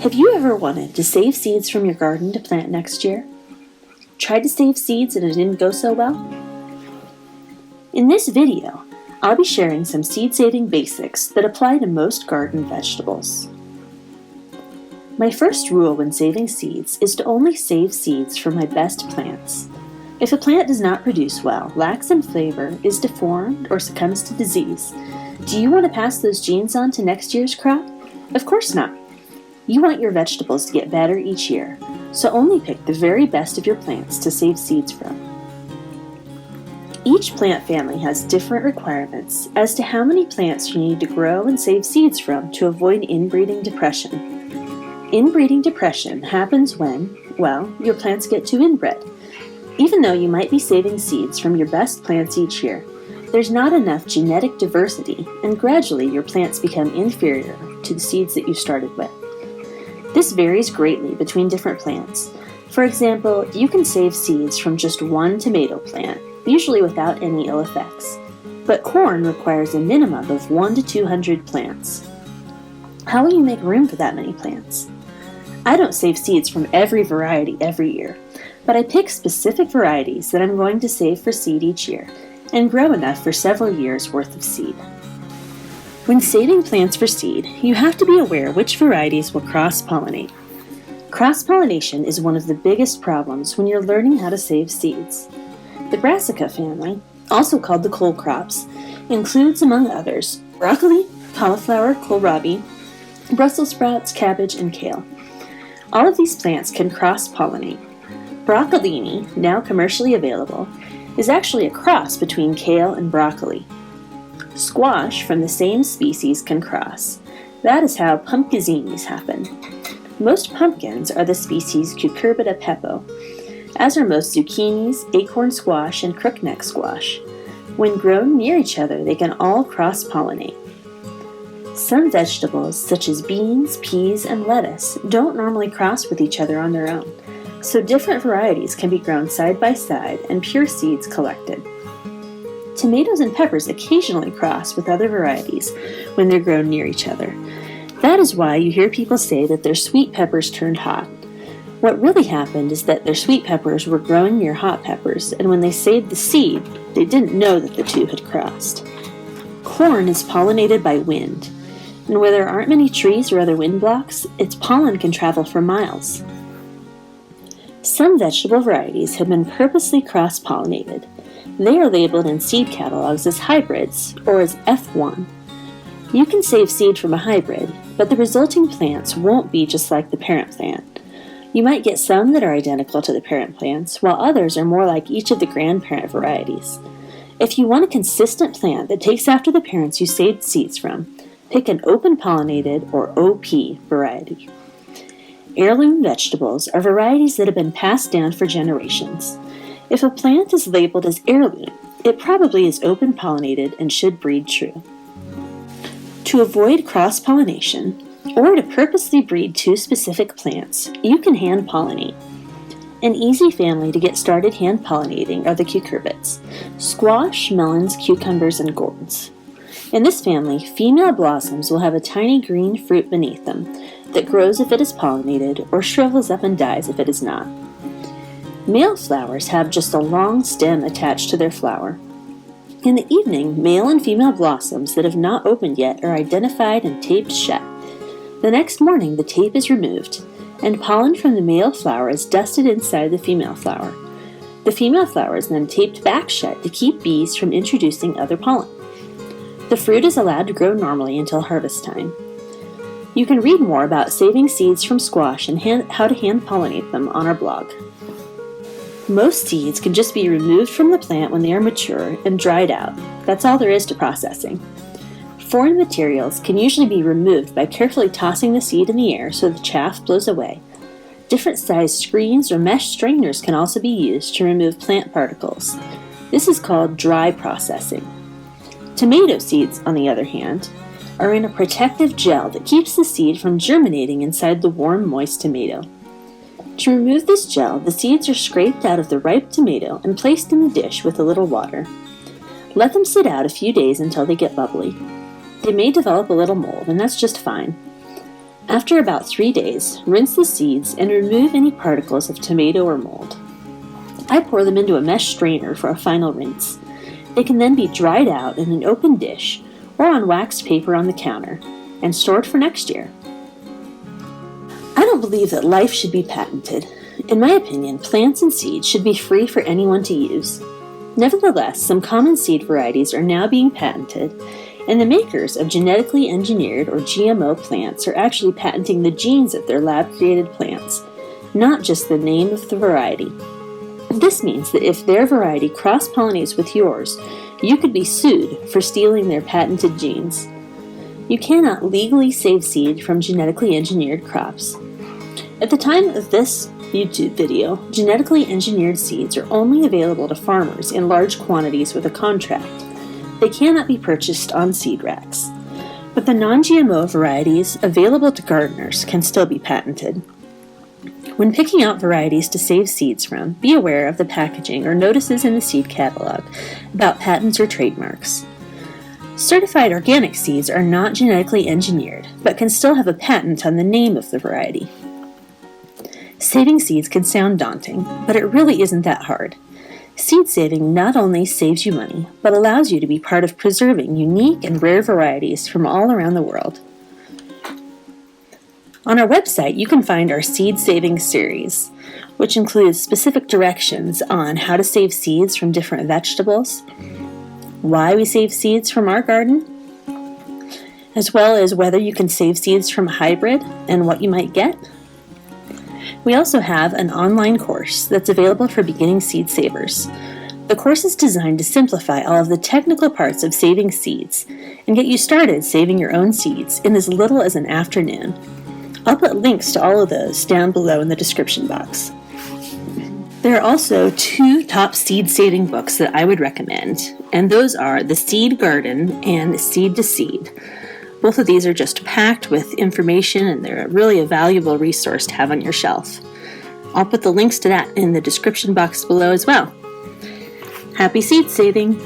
Have you ever wanted to save seeds from your garden to plant next year? Tried to save seeds and it didn't go so well? In this video, I'll be sharing some seed-saving basics that apply to most garden vegetables. My first rule when saving seeds is to only save seeds from my best plants. If a plant does not produce well, lacks in flavor, is deformed, or succumbs to disease, do you want to pass those genes on to next year's crop? Of course not. You want your vegetables to get better each year, so only pick the very best of your plants to save seeds from. Each plant family has different requirements as to how many plants you need to grow and save seeds from to avoid inbreeding depression. Inbreeding depression happens when, your plants get too inbred. Even though you might be saving seeds from your best plants each year, there's not enough genetic diversity, and gradually your plants become inferior to the seeds that you started with. This varies greatly between different plants. For example, you can save seeds from just one tomato plant, usually without any ill effects. But corn requires a minimum of 1 to 200 plants. How will you make room for that many plants? I don't save seeds from every variety every year, but I pick specific varieties that I'm going to save for seed each year and grow enough for several years' worth of seed. When saving plants for seed, you have to be aware which varieties will cross-pollinate. Cross-pollination is one of the biggest problems when you're learning how to save seeds. The Brassica family, also called the cole crops, includes, among others, broccoli, cauliflower, kohlrabi, Brussels sprouts, cabbage, and kale. All of these plants can cross-pollinate. Broccolini, now commercially available, is actually a cross between kale and broccoli. Squash from the same species can cross. That is how pumpkinzinis happen. Most pumpkins are the species Cucurbita pepo, as are most zucchinis, acorn squash, and crookneck squash. When grown near each other, they can all cross-pollinate. Some vegetables, such as beans, peas, and lettuce, don't normally cross with each other on their own, so different varieties can be grown side by side and pure seeds collected. Tomatoes and peppers occasionally cross with other varieties when they're grown near each other. That is why you hear people say that their sweet peppers turned hot. What really happened is that their sweet peppers were growing near hot peppers, and when they saved the seed, they didn't know that the two had crossed. Corn is pollinated by wind, and where there aren't many trees or other wind blocks, its pollen can travel for miles. Some vegetable varieties have been purposely cross-pollinated. They are labeled in seed catalogs as hybrids, or as F1. You can save seed from a hybrid, but the resulting plants won't be just like the parent plant. You might get some that are identical to the parent plants, while others are more like each of the grandparent varieties. If you want a consistent plant that takes after the parents you saved seeds from, pick an open-pollinated, or OP, variety. Heirloom vegetables are varieties that have been passed down for generations. If a plant is labeled as heirloom, it probably is open-pollinated and should breed true. To avoid cross-pollination, or to purposely breed two specific plants, you can hand-pollinate. An easy family to get started hand-pollinating are the cucurbits: squash, melons, cucumbers, and gourds. In this family, female blossoms will have a tiny green fruit beneath them that grows if it is pollinated or shrivels up and dies if it is not. Male flowers have just a long stem attached to their flower. In the evening, male and female blossoms that have not opened yet are identified and taped shut. The next morning, the tape is removed, and pollen from the male flower is dusted inside the female flower. The female flower is then taped back shut to keep bees from introducing other pollen. The fruit is allowed to grow normally until harvest time. You can read more about saving seeds from squash and how to hand-pollinate them on our blog. Most seeds can just be removed from the plant when they are mature and dried out. That's all there is to processing. Foreign materials can usually be removed by carefully tossing the seed in the air so the chaff blows away. Different sized screens or mesh strainers can also be used to remove plant particles. This is called dry processing. Tomato seeds, on the other hand, are in a protective gel that keeps the seed from germinating inside the warm, moist tomato. To remove this gel, the seeds are scraped out of the ripe tomato and placed in the dish with a little water. Let them sit out a few days until they get bubbly. They may develop a little mold, and that's just fine. After about 3 days, rinse the seeds and remove any particles of tomato or mold. I pour them into a mesh strainer for a final rinse. They can then be dried out in an open dish or on waxed paper on the counter and stored for next year. I don't believe that life should be patented. In my opinion, plants and seeds should be free for anyone to use. Nevertheless, some common seed varieties are now being patented, and the makers of genetically engineered or GMO plants are actually patenting the genes of their lab-created plants, not just the name of the variety. This means that if their variety cross-pollinates with yours, you could be sued for stealing their patented genes. You cannot legally save seed from genetically engineered crops. At the time of this YouTube video, genetically engineered seeds are only available to farmers in large quantities with a contract. They cannot be purchased on seed racks. But the non-GMO varieties available to gardeners can still be patented. When picking out varieties to save seeds from, be aware of the packaging or notices in the seed catalog about patents or trademarks. Certified organic seeds are not genetically engineered, but can still have a patent on the name of the variety. Saving seeds can sound daunting, but it really isn't that hard. Seed saving not only saves you money, but allows you to be part of preserving unique and rare varieties from all around the world. On our website, you can find our seed saving series, which includes specific directions on how to save seeds from different vegetables, why we save seeds from our garden, as well as whether you can save seeds from hybrid and what you might get. We also have an online course that's available for beginning seed savers. The course is designed to simplify all of the technical parts of saving seeds and get you started saving your own seeds in as little as an afternoon. I'll put links to all of those down below in the description box. There are also 2 top seed saving books that I would recommend, and those are The Seed Garden and Seed to Seed. Both of these are just packed with information, and they're really a valuable resource to have on your shelf. I'll put the links to that in the description box below as well. Happy seed saving!